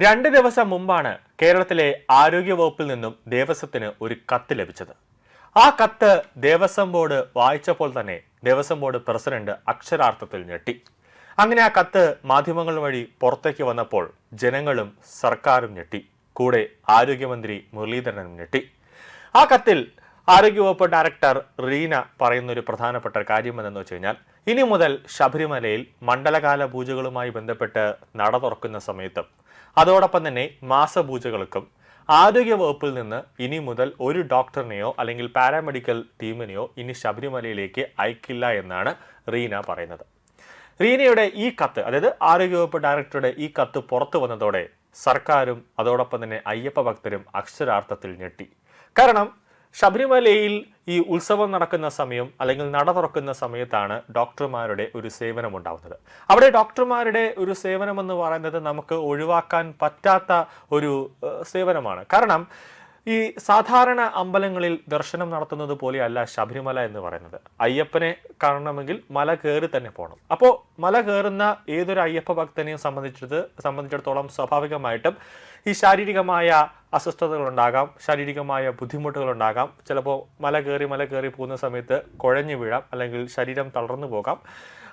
2 ദിവസം മുമ്പാണ് കേരളത്തിലെ ആരോഗ്യവകുപ്പിൽ നിന്നും ദേവസ്വത്തിന് ഒരു കത്ത് ലഭിച്ചത്. ആ കത്ത് ദേവസ്വം ബോർഡ് വായിച്ചപ്പോൾ തന്നെ ദേവസ്വം ബോർഡ് പ്രസിഡന്റ് അക്ഷരാർത്ഥത്തിൽ ഞെട്ടി. അങ്ങനെ ആ കത്ത് മാധ്യമങ്ങൾ വഴി പുറത്തേക്ക് വന്നപ്പോൾ ജനങ്ങളും സർക്കാരും ഞെട്ടി, കൂടെ ആരോഗ്യമന്ത്രി മുരളീധരനും ഞെട്ടി. ആ കത്തിൽ ആരോഗ്യവകുപ്പ് ഡയറക്ടർ റീന പറയുന്ന ഒരു പ്രധാനപ്പെട്ട കാര്യം എന്തെന്ന് വെച്ച് കഴിഞ്ഞാൽ, ഇനി മുതൽ ശബരിമലയിൽ മണ്ഡലകാല പൂജകളുമായി ബന്ധപ്പെട്ട് നട തുറക്കുന്ന സമയത്തും അതോടൊപ്പം തന്നെ മാസപൂജകൾക്കും ആരോഗ്യവകുപ്പിൽ നിന്ന് ഇനി മുതൽ ഒരു ഡോക്ടറിനെയോ അല്ലെങ്കിൽ പാരാമെഡിക്കൽ ടീമിനെയോ ഇനി ശബരിമലയിലേക്ക് അയക്കില്ല എന്നാണ് റീന പറയുന്നത്. റീനയുടെ ഈ കത്ത്, അതായത് ആരോഗ്യവകുപ്പ് ഡയറക്ടറുടെ ഈ കത്ത് പുറത്തു വന്നതോടെ സർക്കാരും അതോടൊപ്പം തന്നെ അയ്യപ്പ ഭക്തരും അക്ഷരാർത്ഥത്തിൽ ഞെട്ടി. കാരണം ശബരിമലയിൽ ഈ ഉത്സവം നടക്കുന്ന സമയം അല്ലെങ്കിൽ നട തുറക്കുന്ന സമയത്താണ് ഡോക്ടർമാരുടെ ഒരു സേവനം ഉണ്ടാവുന്നത്. അവിടെ ഡോക്ടർമാരുടെ ഒരു സേവനം എന്ന് പറയുന്നത് നമുക്ക് ഒഴിവാക്കാൻ പറ്റാത്ത ഒരു സേവനമാണ്. കാരണം ഈ സാധാരണ അമ്പലങ്ങളിൽ ദർശനം നടത്തുന്നത് പോലെയല്ല ശബരിമല എന്ന് പറയുന്നത്. അയ്യപ്പനെ കാണണമെങ്കിൽ മല കയറി തന്നെ പോകണം. അപ്പോൾ മല കയറുന്ന ഏതൊരു അയ്യപ്പ ഭക്തനെയും സംബന്ധിച്ചിടത്തോളം സ്വാഭാവികമായിട്ടും ഈ ശാരീരികമായ അസ്വസ്ഥതകളുണ്ടാകാം, ശാരീരികമായ ബുദ്ധിമുട്ടുകളുണ്ടാകാം. ചിലപ്പോൾ മല കയറി പോകുന്ന സമയത്ത് കുഴഞ്ഞു വീഴാം, അല്ലെങ്കിൽ ശരീരം തളർന്നു പോകാം,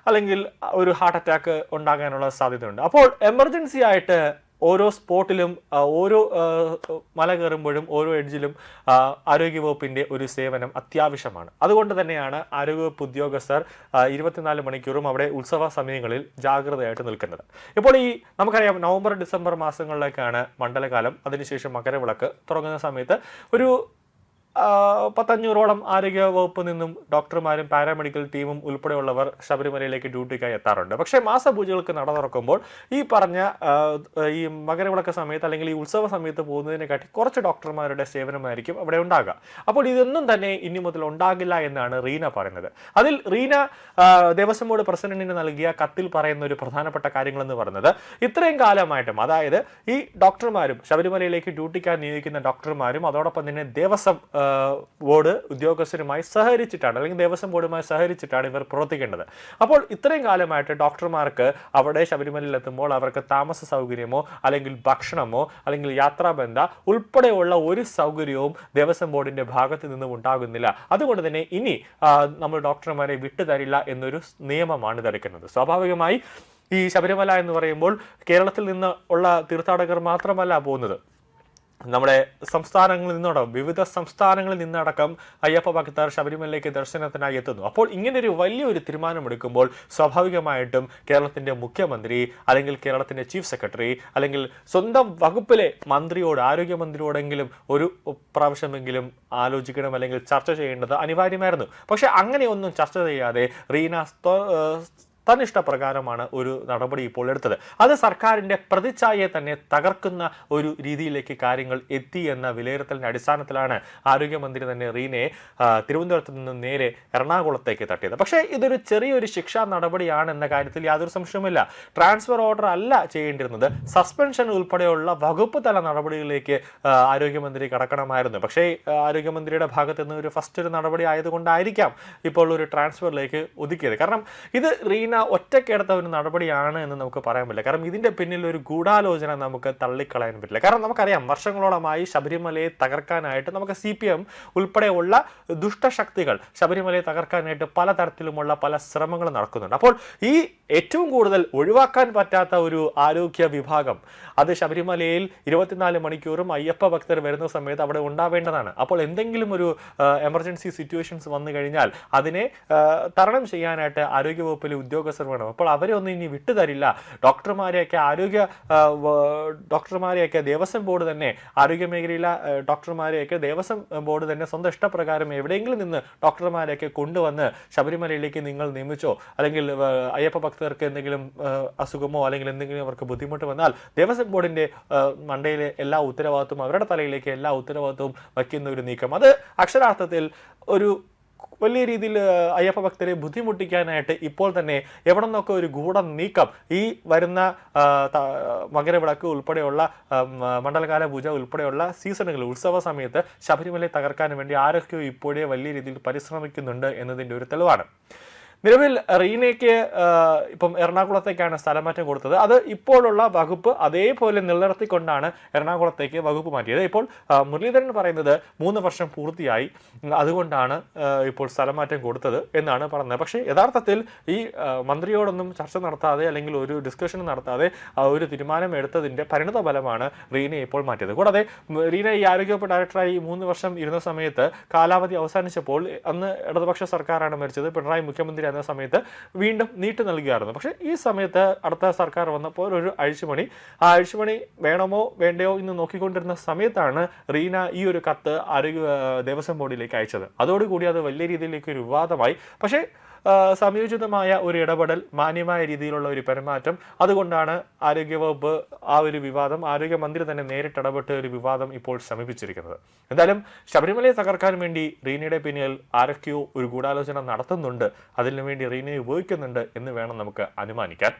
അല്ലെങ്കിൽ ഒരു ഹാർട്ട് അറ്റാക്ക് ഉണ്ടാകാനുള്ള സാധ്യതയുണ്ട്. അപ്പോൾ എമർജൻസി ആയിട്ട് ഓരോ സ്പോട്ടിലും ഓരോ മല കയറുമ്പോഴും ഓരോ എഡ്ജിലും ആരോഗ്യവകുപ്പിൻ്റെ ഒരു സേവനം അത്യാവശ്യമാണ്. അതുകൊണ്ട് തന്നെയാണ് ആരോഗ്യവകുപ്പ് ഉദ്യോഗസ്ഥർ 24 മണിക്കൂറും അവിടെ ഉത്സവ സമയങ്ങളിൽ ജാഗ്രതയായിട്ട് നിൽക്കുന്നത്. ഇപ്പോൾ നമുക്കറിയാം, നവംബർ ഡിസംബർ മാസങ്ങളിലേക്കാണ് മണ്ഡലകാലം. അതിനുശേഷം മകരവിളക്ക് തുടങ്ങുന്ന സമയത്ത് ഒരു 500ഓളം ആരോഗ്യ വകുപ്പിൽ നിന്നും ഡോക്ടർമാരും പാരാമെഡിക്കൽ ടീമും ഉൾപ്പെടെയുള്ളവർ ശബരിമലയിലേക്ക് ഡ്യൂട്ടിക്കായി എത്താറുണ്ട്. പക്ഷേ മാസപൂജകൾക്ക് നട തുറക്കുമ്പോൾ ഈ പറഞ്ഞ ഈ മകരവിളക്ക് സമയത്ത് അല്ലെങ്കിൽ ഈ ഉത്സവ സമയത്ത് പോകുന്നതിനെക്കാട്ടി കുറച്ച് ഡോക്ടർമാരുടെ സേവനമായിരിക്കും അവിടെ ഉണ്ടാകുക. അപ്പോൾ ഇതൊന്നും തന്നെ ഇനി മുതൽ ഉണ്ടാകില്ല എന്നാണ് റീന പറയുന്നത്. അതിൽ റീന ദേവസ്വം ബോർഡ് പ്രസിഡന്റിന് നൽകിയ കത്തിൽ പറയുന്ന ഒരു പ്രധാനപ്പെട്ട കാര്യങ്ങളെന്ന് പറയുന്നത്, ഇത്രയും കാലമായിട്ടും, അതായത് ഈ ഡോക്ടർമാരും ശബരിമലയിലേക്ക് ഡ്യൂട്ടിക്കായി നിയോഗിക്കുന്ന ഡോക്ടർമാരും അതോടൊപ്പം തന്നെ ദേവസ്വം ബോർഡ് ഉദ്യോഗസ്ഥരുമായി സഹകരിച്ചിട്ടാണ്, അല്ലെങ്കിൽ ദേവസ്വം ബോർഡുമായി സഹകരിച്ചിട്ടാണ് ഇവർ പ്രവർത്തിക്കേണ്ടത്. അപ്പോൾ ഇത്രയും കാലമായിട്ട് ഡോക്ടർമാർക്ക് അവിടെ ശബരിമലയിൽ എത്തുമ്പോൾ അവർക്ക് താമസ സൗകര്യമോ അല്ലെങ്കിൽ ഭക്ഷണമോ അല്ലെങ്കിൽ യാത്രാബന്ധ ഉൾപ്പെടെയുള്ള ഒരു സൗകര്യവും ദേവസ്വം ബോർഡിന്റെ ഭാഗത്ത് നിന്നും ഉണ്ടാകുന്നില്ല. അതുകൊണ്ട് തന്നെ ഇനി നമ്മൾ ഡോക്ടർമാരെ വിട്ടുതരില്ല എന്നൊരു നിയമമാണ് ധരിക്കുന്നത്. സ്വാഭാവികമായി ഈ ശബരിമല എന്ന് പറയുമ്പോൾ കേരളത്തിൽ നിന്ന് ഉള്ള തീർത്ഥാടകർ മാത്രമല്ല പോകുന്നത്, നമ്മുടെ സംസ്ഥാനങ്ങളിൽ നിന്നടക്കം വിവിധ സംസ്ഥാനങ്ങളിൽ നിന്നടക്കം അയ്യപ്പ ഭക്തർ ശബരിമലയിലേക്ക് ദർശനത്തിനായി എത്തുന്നു. അപ്പോൾ ഇങ്ങനൊരു വലിയൊരു തീരുമാനമെടുക്കുമ്പോൾ സ്വാഭാവികമായിട്ടും കേരളത്തിന്റെ മുഖ്യമന്ത്രി അല്ലെങ്കിൽ കേരളത്തിന്റെ ചീഫ് സെക്രട്ടറി അല്ലെങ്കിൽ സ്വന്തം വകുപ്പിലെ മന്ത്രിയോട്, ആരോഗ്യമന്ത്രിയോടെങ്കിലും ഒരു പ്രാവശ്യമെങ്കിലും ആലോചിക്കണം അല്ലെങ്കിൽ ചർച്ച ചെയ്യേണ്ടത് അനിവാര്യമായിരുന്നു. പക്ഷെ അങ്ങനെയൊന്നും ചർച്ച ചെയ്യാതെ റീന തന്നിഷ്ടപ്രകാരമാണ് ഒരു നടപടി ഇപ്പോൾ എടുത്തത്. അത് സർക്കാരിൻ്റെ പ്രതിച്ഛായയെ തന്നെ തകർക്കുന്ന ഒരു രീതിയിലേക്ക് കാര്യങ്ങൾ എത്തി എന്ന വിലയിരുത്തലിൻ്റെ അടിസ്ഥാനത്തിലാണ് ആരോഗ്യമന്ത്രി തന്നെ റീനയെ തിരുവനന്തപുരത്ത് നിന്ന് നേരെ എറണാകുളത്തേക്ക് തട്ടിയത്. പക്ഷേ ഇതൊരു ചെറിയൊരു ശിക്ഷാ നടപടിയാണ് എന്ന കാര്യത്തിൽ യാതൊരു സംശയവുമില്ല. ട്രാൻസ്ഫർ ഓർഡർ അല്ല ചെയ്യേണ്ടിരുന്നത്, സസ്പെൻഷൻ ഉൾപ്പെടെയുള്ള വകുപ്പ് തല നടപടികളിലേക്ക് ആരോഗ്യമന്ത്രി കടക്കണമായിരുന്നു. പക്ഷേ ആരോഗ്യമന്ത്രിയുടെ ഭാഗത്ത് നിന്ന് ഒരു ഫസ്റ്റ് നടപടി ആയതുകൊണ്ടായിരിക്കാം ഇപ്പോൾ ഒരു ട്രാൻസ്ഫറിലേക്ക് ഒതുക്കിയത്. കാരണം ഇത് റീന ഒറ്റക്കെടുത്ത ഒരു നടപടിയാണ് എന്ന് നമുക്ക് പറയാൻ പറ്റില്ല. കാരണം ഇതിന്റെ പിന്നിൽ ഒരു ഗൂഢാലോചന നമുക്ക് തള്ളിക്കളയാൻ പറ്റില്ല. കാരണം നമുക്കറിയാം, വർഷങ്ങളോളമായി ശബരിമലയെ തകർക്കാനായിട്ട് നമുക്ക് CPM ഉൾപ്പെടെയുള്ള ദുഷ്ടശക്തികൾ ശബരിമലയെ തകർക്കാനായിട്ട് പലതരത്തിലുമുള്ള പല ശ്രമങ്ങൾ നടക്കുന്നുണ്ട്. അപ്പോൾ ഈ ഏറ്റവും കൂടുതൽ ഒഴിവാക്കാൻ പറ്റാത്ത ഒരു ആരോഗ്യ വിഭാഗം, അത് ശബരിമലയിൽ 24 മണിക്കൂറും അയ്യപ്പ ഭക്തർ വരുന്ന സമയത്ത് അവിടെ ഉണ്ടാവേണ്ടതാണ്. അപ്പോൾ എന്തെങ്കിലും ഒരു എമർജൻസി സിറ്റുവേഷൻസ് വന്നു കഴിഞ്ഞാൽ അതിനെ തരണം ചെയ്യാനായിട്ട് ആരോഗ്യവകുപ്പിലെ ഉദ്യോഗസ്ഥർ വേണം. അപ്പോൾ അവരെ ഒന്നും ഇനി വിട്ടുതരില്ല. ഡോക്ടർമാരെയൊക്കെ ദേവസ്വം ബോർഡ് തന്നെ, ആരോഗ്യ മേഖലയിലെ ഡോക്ടർമാരെയൊക്കെ ദേവസ്വം ബോർഡ് തന്നെ സ്വന്തം ഇഷ്ടപ്രകാരം എവിടെയെങ്കിലും നിന്ന് ഡോക്ടർമാരെയൊക്കെ കൊണ്ടുവന്ന് ശബരിമലയിലേക്ക് നിങ്ങൾ നിയമിച്ചോ, അല്ലെങ്കിൽ അയ്യപ്പ ഭക്തർക്ക് എന്തെങ്കിലും അസുഖമോ അല്ലെങ്കിൽ എന്തെങ്കിലും അവർക്ക് ബുദ്ധിമുട്ട് വന്നാൽ ദേവസ്വം ബോർഡിന്റെ മണ്ടയിലെ എല്ലാ ഉത്തരവാദിത്വവും, അവരുടെ തലയിലേക്ക് എല്ലാ ഉത്തരവാദിത്വവും വയ്ക്കുന്ന ഒരു നീക്കം, അത് അക്ഷരാർത്ഥത്തിൽ ഒരു വലിയ രീതിയിൽ അയ്യപ്പ ഭക്തരെ ബുദ്ധിമുട്ടിക്കാനായിട്ട് ഇപ്പോൾ തന്നെ എവിടെ നിന്നൊക്കെ ഒരു ഗൂഢ നീക്കം ഈ വരുന്ന മകരവിളക്ക് ഉൾപ്പെടെയുള്ള മണ്ഡലകാല പൂജ ഉൾപ്പെടെയുള്ള സീസണുകളിൽ, ഉത്സവ സമയത്ത് ശബരിമലയെ തകർക്കാൻ വേണ്ടി ആരൊക്കെയോ ഇപ്പോഴേ വലിയ രീതിയിൽ പരിശ്രമിക്കുന്നുണ്ട് എന്നതിൻ്റെ ഒരു തെളിവാണ്. നിലവിൽ റീനയ്ക്ക് ഇപ്പം എറണാകുളത്തേക്കാണ് സ്ഥലമാറ്റം കൊടുത്തത്. അത് ഇപ്പോഴുള്ള വകുപ്പ് അതേപോലെ നിലനിർത്തിക്കൊണ്ടാണ് എറണാകുളത്തേക്ക് വകുപ്പ് മാറ്റിയത്. ഇപ്പോൾ മുരളീധരൻ പറയുന്നത് 3 വർഷം പൂർത്തിയായി, അതുകൊണ്ടാണ് ഇപ്പോൾ സ്ഥലമാറ്റം കൊടുത്തത് എന്നാണ് പറയുന്നത്. പക്ഷേ യഥാർത്ഥത്തിൽ ഈ മന്ത്രിയോടൊന്നും ചർച്ച നടത്താതെ അല്ലെങ്കിൽ ഒരു ഡിസ്കഷൻ നടത്താതെ ഒരു തീരുമാനം എടുത്തതിൻ്റെ പരിണിത ഫലമാണ് റീനയെ ഇപ്പോൾ മാറ്റിയത്. കൂടാതെ റീന ഈ ആരോഗ്യവകുപ്പ് ഡയറക്ടറായി 3 വർഷം ഇരുന്ന സമയത്ത് കാലാവധി അവസാനിച്ചപ്പോൾ അന്ന് ഇടതുപക്ഷ സർക്കാരാണ് ഭരിച്ചത്. പിണറായി മുഖ്യമന്ത്രി എന്ന സമയത്ത് വീണ്ടും നീട്ടി നൽകുകയായിരുന്നു. പക്ഷേ ഈ സമയത്ത് അടുത്ത സർക്കാർ വന്നപ്പോൾ ഒരു അഴിച്ചുപണി, ആ അഴിച്ചുപണി വേണമോ വേണ്ടയോ എന്ന് നോക്കിക്കൊണ്ടിരുന്ന സമയത്താണ് റീന ഈ ഒരു കത്ത് ദേവസ്വം ബോർഡിലേക്ക് അയച്ചത്. അതോടുകൂടി അത് വലിയ രീതിയിലേക്ക് ഒരു വിവാദമായി. പക്ഷേ സംയോജിതമായ ഒരു ഇടപെടൽ, മാന്യമായ രീതിയിലുള്ള ഒരു പെരുമാറ്റം, അതുകൊണ്ടാണ് ആരോഗ്യവകുപ്പ് ആ ഒരു വിവാദം, ആരോഗ്യമന്ത്രി തന്നെ നേരിട്ടിടപെട്ട് ഒരു വിവാദം ഇപ്പോൾ ശമിപ്പിച്ചിരിക്കുന്നത്. എന്തായാലും ശബരിമലയെ തകർക്കാൻ വേണ്ടി റീനയുടെ പിന്നിൽ ആരൊക്കെയോ ഒരു ഗൂഢാലോചന നടത്തുന്നുണ്ട്, അതിനു വേണ്ടി റീനയെ ഉപയോഗിക്കുന്നുണ്ട് എന്ന് വേണം നമുക്ക് അനുമാനിക്കാൻ.